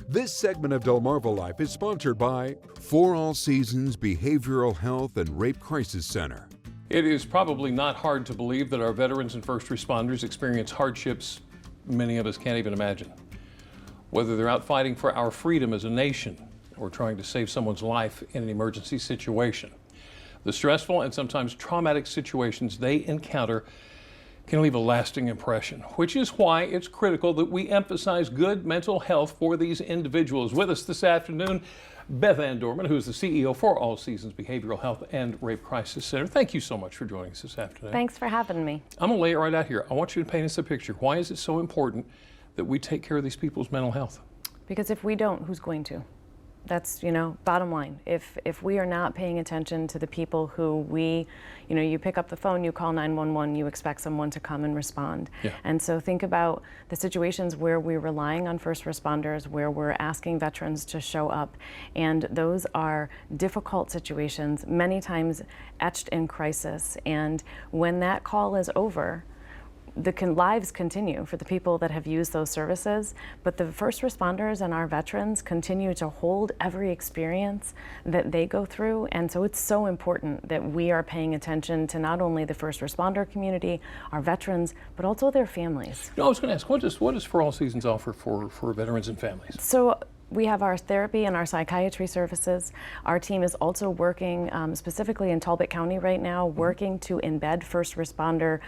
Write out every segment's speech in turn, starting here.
This segment of DelmarvaLife is sponsored by For All Seasons Behavioral Health and Rape Crisis Center. It is probably not hard to believe that our veterans and first responders experience hardships many of us can't even imagine. Whether they're out fighting for our freedom as a nation or trying to save someone's life in an emergency situation. The stressful and sometimes traumatic situations they encounter can leave a lasting impression, which is why it's critical that we emphasize good mental health for these individuals. With us this afternoon, Beth Dorman, who is the CEO for All Seasons Behavioral Health and Rape Crisis Center. Thank you so much for joining us this afternoon. Thanks for having me. I'm going to lay it right out here. I want you to paint us a picture. Why is it so important that we take care of these people's mental health? Because if we don't, who's going to? That's, bottom line. If we are not paying attention to the people who you pick up the phone, you call 911, you expect someone to come and respond. Yeah. And so think about the situations where we're relying on first responders, where we're asking veterans to show up. And those are difficult situations, many times etched in crisis. And when that call is over, the lives continue for the people that have used those services, but the first responders and our veterans continue to hold every experience that they go through. And so it's so important that we are paying attention to not only the first responder community, our veterans, but also their families. I was going to ask, what does For All Seasons offer for veterans and families? So we have our therapy and our psychiatry services. Our team is also working specifically in Talbot County right now, working to embed first responder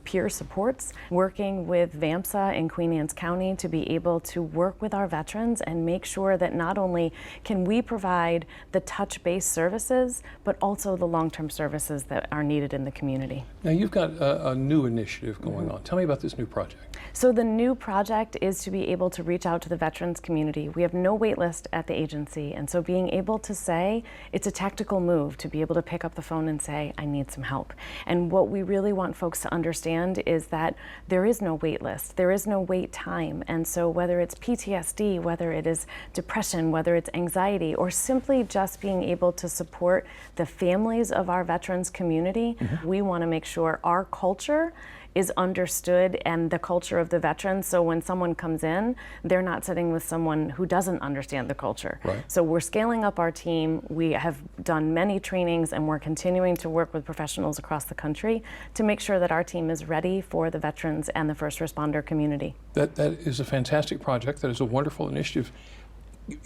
peer supports, working with VAMSA in Queen Anne's County to be able to work with our veterans and make sure that not only can we provide the touch-based services, but also the long-term services that are needed in the community. Now you've got a new initiative going on. Tell me about this new project. So the new project is to be able to reach out to the veterans community. We have no wait list at the agency, and so being able to say, it's a tactical move to be able to pick up the phone and say, I need some help. And what we really want folks to understand is that there is no wait list, there is no wait time. And so whether it's PTSD, whether it is depression, whether it's anxiety, or simply just being able to support the families of our veterans community, we want to make sure our culture is understood and the culture of the veterans. So when someone comes in, they're not sitting with someone who doesn't understand the culture. Right. So we're scaling up our team. We have done many trainings and we're continuing to work with professionals across the country to make sure that our team is ready for the veterans and the first responder community. That is a fantastic project. That is a wonderful initiative.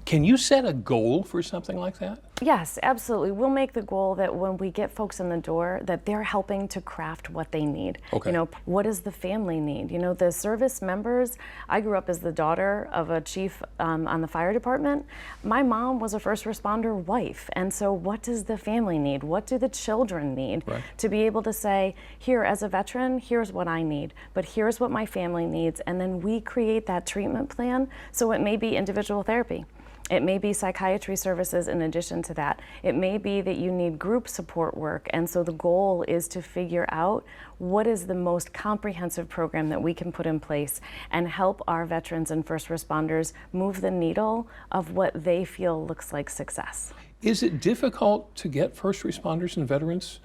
Can you set a goal for something like that? Yes, absolutely. We'll make the goal that when we get folks in the door, that they're helping to craft what they need. Okay. What does the family need? The service members, I grew up as the daughter of a chief on the fire department. My mom was a first responder wife. And so what does the family need? What do the children need? Right. To be able to say, here, as a veteran, here's what I need, but here's what my family needs. And then we create that treatment plan. So it may be individual therapy. It may be psychiatry services in addition to that. It may be that you need group support work. And so the goal is to figure out what is the most comprehensive program that we can put in place and help our veterans and first responders move the needle of what they feel looks like success. Is it difficult to get first responders and veterans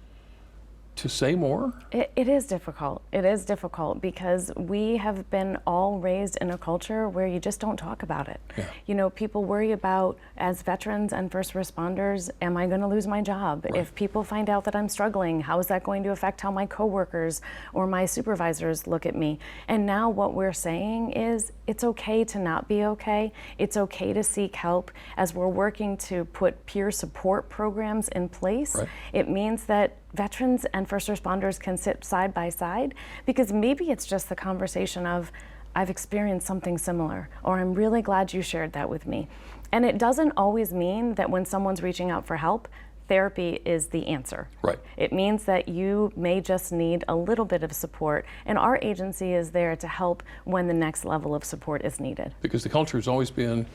to say more? It is difficult. It is difficult because we have been all raised in a culture where you just don't talk about it. Yeah. People worry about, as veterans and first responders, am I going to lose my job? Right. If people find out that I'm struggling, how is that going to affect how my coworkers or my supervisors look at me? And now what we're saying is it's okay to not be okay. It's okay to seek help. As we're working to put peer support programs in place, Right. It means that veterans and first responders can sit side by side, because maybe it's just the conversation of, I've experienced something similar, or I'm really glad you shared that with me. And it doesn't always mean that when someone's reaching out for help, therapy is the answer. Right. It means that you may just need a little bit of support, and our agency is there to help when the next level of support is needed. Because the culture has always been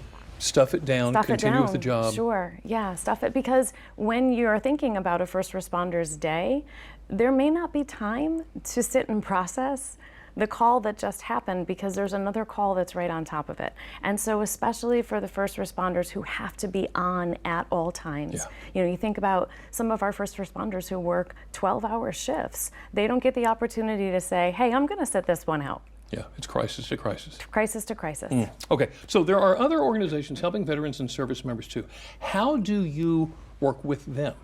stuff it down, continue with the job. Sure, yeah, stuff it, because when you're thinking about a first responder's day, there may not be time to sit and process the call that just happened, because there's another call that's right on top of it. And so especially for the first responders who have to be on at all times. Yeah. You think about some of our first responders who work 12-hour shifts. They don't get the opportunity to say, hey, I'm going to sit this one out. Yeah, it's crisis to crisis. Crisis to crisis. Okay, so there are other organizations helping veterans and service members too. How do you work with them?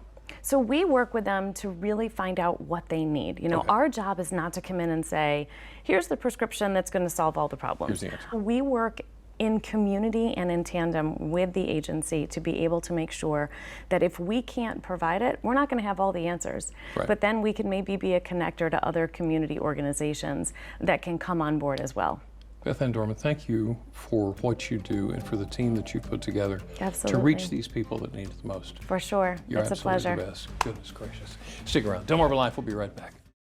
So we work with them to really find out what they need. You know, our job is not to come in and say, here's the prescription that's going to solve all the problems. Here's the answer. We work in community and in tandem with the agency to be able to make sure that if we can't provide it, we're not going to have all the answers. Right. But then we can maybe be a connector to other community organizations that can come on board as well. Beth and Dorman, thank you for what you do and for the team that you put together to reach these people that need it the most. For sure. You're it's a absolutely pleasure. the best. Goodness gracious. Stick around. DelmarvaLife will be right back.